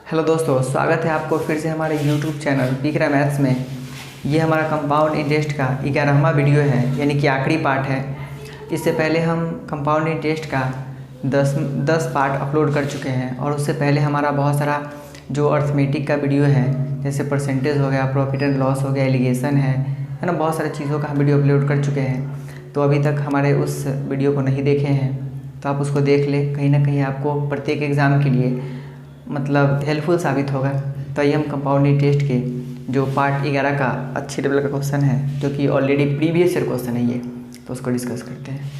Hello दोस्तों, स्वागत है आपको फिर से हमारे YouTube चैनल पीकरा मैथ्स में। ये हमारा कंपाउंड इंटरेस्ट का 11वां वीडियो है, यानी कि आखिरी पार्ट है। इससे पहले हम कंपाउंड इंटरेस्ट का 10 पार्ट अपलोड कर चुके हैं और उससे पहले हमारा बहुत सारा जो अर्थमेटिक का वीडियो है, जैसे परसेंटेज हो गया, प्रॉफिट एंड लॉस हो गया, एलिगेशन है ना, बहुत सारी चीज़ों का हम वीडियो अपलोड कर चुके हैं। तो अभी तक हमारे उस वीडियो को नहीं देखे हैं तो आप उसको देख लें, कहीं ना कहीं आपको प्रत्येक एग्ज़ाम के लिए मतलब हेल्पफुल साबित होगा। तो आइए हम कंपाउंड इंटरेस्ट के जो पार्ट 11 का अच्छी लेवल का क्वेश्चन है, जो कि ऑलरेडी प्रीवियस ईयर क्वेश्चन है ये, तो उसको डिस्कस करते हैं।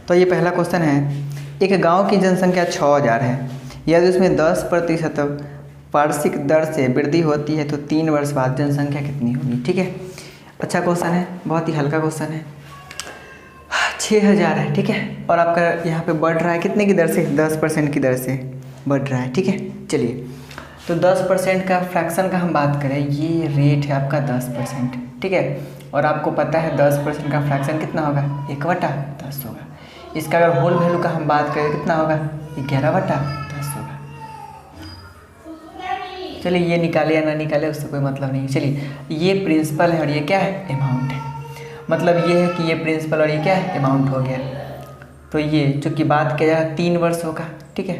तो ये पहला क्वेश्चन है, एक गांव की जनसंख्या 6000 है। यदि उसमें 10% वार्षिक दर से वृद्धि होती है तो 3 वर्ष बाद जनसंख्या कितनी होगी। ठीक है, अच्छा क्वेश्चन है, बहुत ही हल्का क्वेश्चन है। 6000 है, ठीक है, और आपका यहाँ पे बढ़ रहा है कितने की दर से, 10% की दर से बढ़ रहा है। ठीक है, चलिए तो 10% का फ्रैक्शन का हम बात करें, ये रेट है आपका 10%। ठीक है, और आपको पता है 10% का फ्रैक्शन कितना होगा, 1/10 होगा। इसका अगर होल वैल्यू का हम बात करें कितना होगा, 11/10 होगा। चलिए ये निकाले या ना निकाले उससे कोई मतलब नहीं। चलिए ये प्रिंसिपल है और ये क्या है, अमाउंट है। मतलब ये है कि ये प्रिंसिपल और ये क्या है, अमाउंट हो गया। तो ये चूँकि बात किया जाए 3 वर्ष होगा, ठीक है,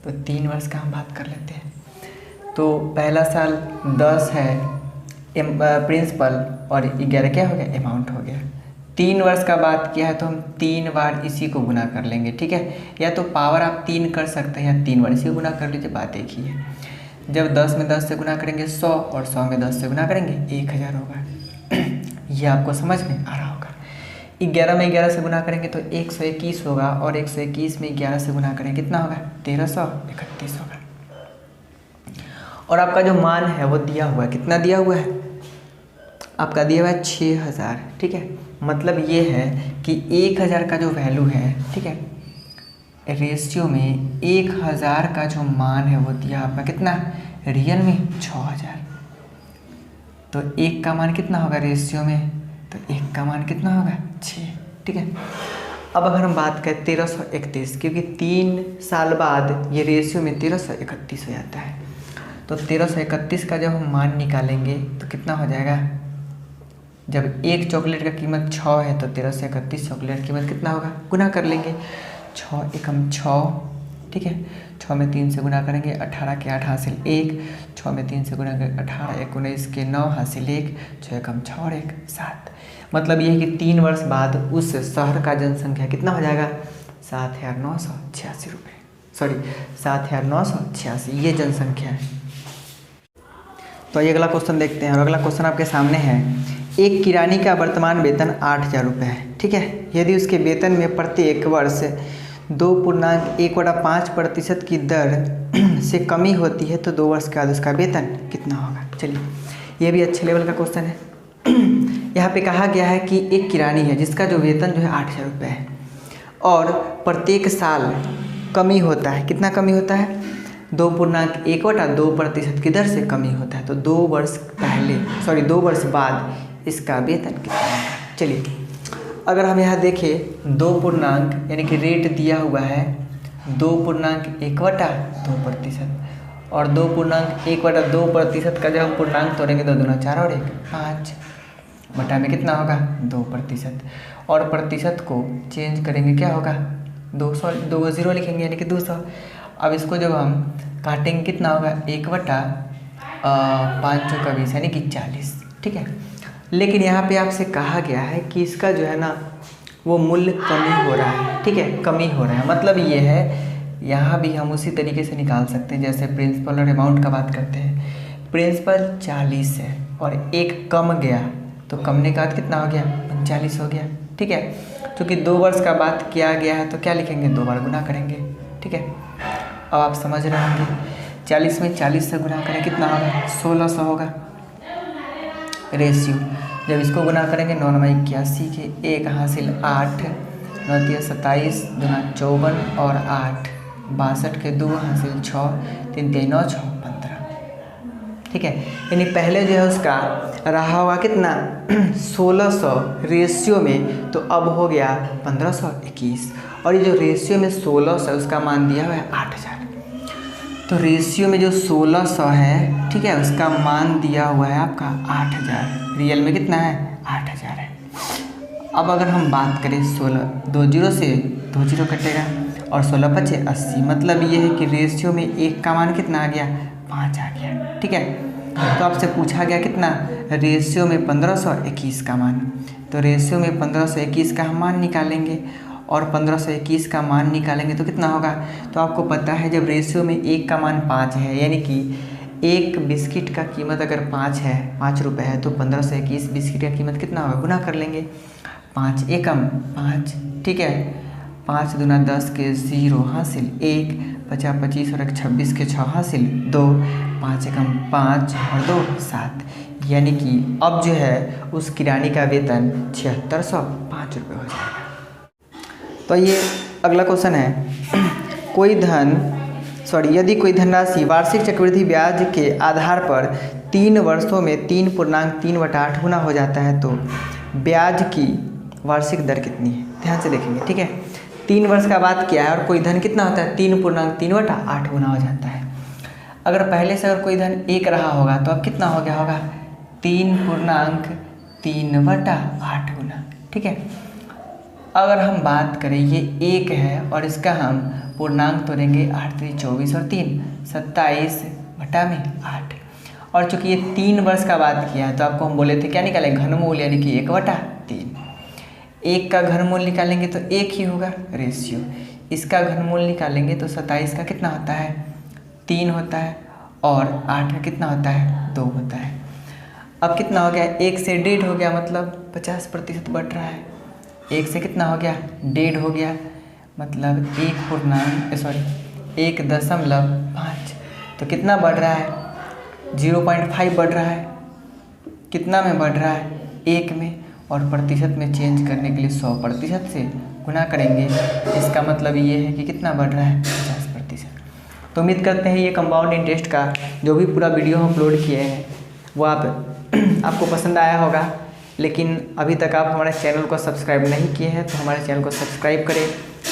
तो 3 वर्ष का हम बात कर लेते हैं। तो पहला साल 10 है प्रिंसिपल और 11 क्या हो गया, अमाउंट हो गया। 3 वर्ष का बात किया है तो हम 3 बार इसी को गुना कर लेंगे। ठीक है, या तो पावर आप 3 कर सकते हैं या 3 बार इसी को गुना कर लीजिए, बात एक ही है। जब 10 में 10 से गुना करेंगे 100 और 100 में 10 से गुना करेंगे 1000 होगा। ये आपको समझ में आ रहा होगा। 11 में 11 से गुना करेंगे तो 121 होगा और 121 में 11 से गुना करेंगे कितना होगा, 1331 होगा। और आपका जो मान है वो दिया हुआ है, कितना दिया हुआ है आपका, दिया हुआ है 6000। ठीक है, मतलब ये है कि 1000 का जो वैल्यू है, ठीक है, रेशियो में 1000 का जो मान है वो दिया आपका कितना, रियल में 6000। तो 1 का मान कितना होगा रेशियो में, तो 1 का मान कितना होगा, 6। ठीक है, अब अगर हम बात करें 1331, क्योंकि 3 साल बाद ये रेशियो में 1331 हो जाता है, तो 1331 का जब हम मान निकालेंगे तो कितना हो जाएगा, जब एक चॉकलेट का कीमत 6 है तो 1331 चॉकलेट की कीमत कितना होगा, गुना कर लेंगे। 6 एकम 6, ठीक है, 6 में 3 से गुना करेंगे 18 के 8 हासिल 1, 6 में 3 से गुना करेंगे 18 19 के 9 हासिल 1, 6 एकम 6 और 1 7। मतलब ये है कि 3 वर्ष बाद उस शहर का जनसंख्या कितना हो जाएगा, 7986 रुपये, सॉरी 7986, ये जनसंख्या है। तो ये अगला क्वेश्चन देखते हैं, और अगला क्वेश्चन आपके सामने है। एक किरानी का वर्तमान वेतन 8000 रुपये है। ठीक है, यदि उसके वेतन में प्रत्येक वर्ष 2.1/5% की दर से कमी होती है तो 2 वर्ष के बाद उसका वेतन कितना होगा। चलिए ये भी अच्छे लेवल का क्वेश्चन है। यहाँ पे कहा गया है कि एक किरानी है जिसका जो वेतन जो है 8000 रुपये है और प्रत्येक साल कमी होता है, कितना कमी होता है, 2.1/2% की दर से कमी होता है। तो 2 वर्ष बाद इसका वेतन कितना होगा। चलिए अगर हम यहाँ देखें 2 पूर्णांक यानी कि रेट दिया हुआ है 2.1/2% और 2.1/2% का जब हम पूर्णांक तोड़ेंगे 2 दूना 4 और 1 5 बटा में कितना होगा, 2%। और प्रतिशत को चेंज करेंगे क्या होगा, 2 0 लिखेंगे यानी कि 200। अब इसको जब हम काटेंगे कितना होगा, 1/5 यानी कि 40। ठीक है, लेकिन यहाँ पे आपसे कहा गया है कि इसका जो है ना वो मूल्य कमी हो रहा है। ठीक है, कमी हो रहा है, मतलब ये है, यहाँ भी हम उसी तरीके से निकाल सकते हैं जैसे प्रिंसिपल और अमाउंट का बात करते हैं। प्रिंसिपल 40 है और 1 कम गया तो कमने का कितना हो गया, 39 हो गया। ठीक है, क्योंकि 2 वर्ष का बात किया गया है तो क्या लिखेंगे, 2 बार गुना करेंगे। ठीक है, अब आप समझ रहे होंगे 40 में 40 से गुना करें कितना होगा, 1600 होगा रेशियो। जब इसको गुना करेंगे 9 9 81 के 1 हासिल 8, 9 3 27, 2 54 और 8 62 के 2 हासिल 6, 3 3 9 6 15। ठीक है, यानी पहले जो है उसका रहा हुआ कितना 1600 रेशियो में, तो अब हो गया 1521, और ये जो रेशियो में 1600 उसका मान दिया हुआ है 8000। तो तो रेशियो में जो 1600 है, ठीक है, उसका मान दिया हुआ है आपका 8000, रियल में कितना है 8000 है। अब अगर हम बात करें 16, 2 जीरो से 2 जीरो कटेगा और 16 पचे 80, मतलब ये है कि रेशियो में 1 का मान कितना आ गया 5 आ गया, ठीक है। तो आपसे पूछा गया कितना, रेशियो में 1521 का मान, तो रेशियो में 1521 का हम मान निकालेंगे और 1521 का मान निकालेंगे तो कितना होगा। तो आपको पता है जब रेशियो में 1 का मान 5 है, यानी कि एक बिस्किट का कीमत अगर 5 है, 5 रुपये है, तो 1521 बिस्किट का कीमत कितना होगा, गुना कर लेंगे। 5 एकम 5, ठीक है, 5 दूना 10 के 0 हासिल 1, 50 25 और 1 26 के 6 हासिल 2, 5 एकम 5 और 2 7, यानी कि अब जो है उस किरानी का वेतन 7605 रुपये हो जाएगा। तो ये अगला क्वेश्चन है, यदि कोई धनराशि वार्षिक चक्रवृद्धि ब्याज के आधार पर 3 वर्षों में 3.3/8 गुना हो जाता है तो ब्याज की वार्षिक दर कितनी है। ध्यान से देखेंगे, ठीक है। 3 वर्ष का बात किया है और कोई धन कितना होता है 3.3/8 गुना हो जाता है। अगर पहले से अगर कोई धन 1 रहा होगा तो अब कितना हो गया होगा 3.3/8 गुना, ठीक है। अगर हम बात करें ये 1 है और इसका हम पूर्णांक तोड़ेंगे 8 3 24 और 3 27/8, और चूँकि ये 3 वर्ष का बात किया है तो आपको हम बोले थे क्या निकालें घनमूल, यानी कि 1/3। 1 का घनमूल निकालेंगे तो 1 ही होगा रेशियो, इसका घनमूल निकालेंगे तो 27 का कितना होता है 3 होता है और 8 का कितना होता है 2 होता है। अब कितना हो गया 1 से 1.5 हो गया, मतलब 50% बढ़ रहा है। 1 से कितना हो गया 1.5 हो गया, मतलब 1.5, तो कितना बढ़ रहा है 0.5 बढ़ रहा है। कितना में बढ़ रहा है 1 में, और प्रतिशत में चेंज करने के लिए 100% से गुना करेंगे, इसका मतलब ये है कि कितना बढ़ रहा है 50%। तो उम्मीद करते हैं ये कंपाउंड इंटरेस्ट का जो भी पूरा वीडियो हम अपलोड किए हैं वो आपको पसंद आया होगा। लेकिन अभी तक आप हमारे चैनल को सब्सक्राइब नहीं किए हैं तो हमारे चैनल को सब्सक्राइब करें,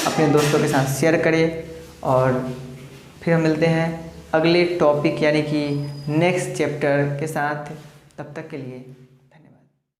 अपने दोस्तों के साथ शेयर करें, और फिर हम मिलते हैं अगले टॉपिक यानी कि नेक्स्ट चैप्टर के साथ। तब तक के लिए